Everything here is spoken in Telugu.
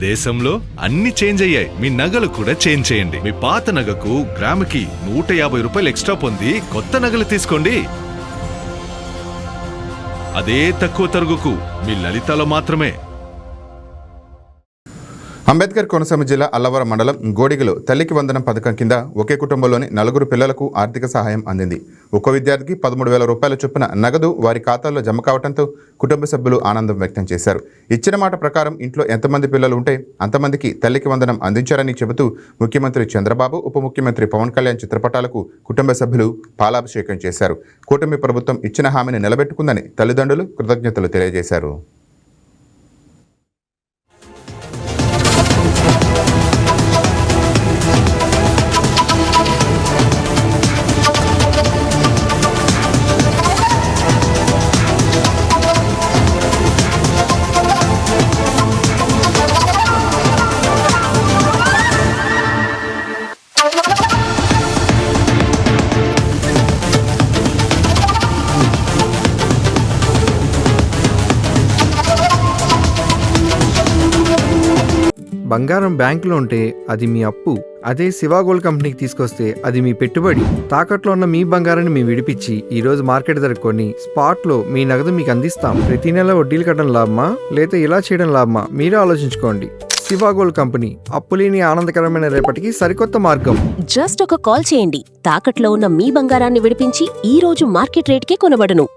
దేశంలో అన్ని చేంజ్ అయ్యాయి, మీ నగలు కూడా చేంజ్ చేయండి. మీ పాత నగకు గ్రాముకి 150 రూపాయలు ఎక్స్ట్రా పొంది కొత్త నగలు తీసుకోండి. అదే తక్కువ తరుగుకు మీ లలితలో మాత్రమే. అంబేద్కర్ కోనసీమ జిల్లా అల్లవరం మండలం గోడిగలో తల్లికి వందనం పథకం కింద ఒకే కుటుంబంలోని 4 పిల్లలకు ఆర్థిక సహాయం అందింది. ఒక్కో విద్యార్థికి 13,000 రూపాయల చొప్పున నగదు వారి ఖాతాల్లో జమ కావడంతో కుటుంబ సభ్యులు ఆనందం వ్యక్తం చేశారు. ఇచ్చిన మాట ప్రకారం ఇంట్లో ఎంతమంది పిల్లలు ఉంటే అంతమందికి తల్లికి వందనం అందించారని చెబుతూ ముఖ్యమంత్రి చంద్రబాబు, ఉప ముఖ్యమంత్రి పవన్ కళ్యాణ్ చిత్రపటాలకు కుటుంబ సభ్యులు పాలాభిషేకం చేశారు. కూటమి ప్రభుత్వం ఇచ్చిన హామీని నిలబెట్టుకుందని తల్లిదండ్రులు కృతజ్ఞతలు తెలియజేశారు. బంగారం బ్యాంకులో ఉంటే అది మీ అప్పు, అదే శివ గోల్డ్ కంపెనీకి తీసుకొస్తే అది మీ పెట్టుబడి. తాకట్లో ఉన్న మీ బంగారాన్ని మేము విడిపించి ఈ రోజు మార్కెట్ ధర కొని స్పాట్లో మీ నగదు మీకు అందిస్తాం. ప్రతి నెల వడ్డీలు కట్టడం లాభమా లేదా ఇలా చేయడం లాభమా మీరే ఆలోచించుకోండి. శివ గోల్డ్ కంపెనీ, అప్పులేని ఆనందకరమైన రేపటికి సరికొత్త మార్గం. జస్ట్ ఒక కాల్ చేయండి. తాకట్లో ఉన్న మీ బంగారాన్ని విడిపించి ఈ రోజు మార్కెట్ రేట్కే కొనబడును.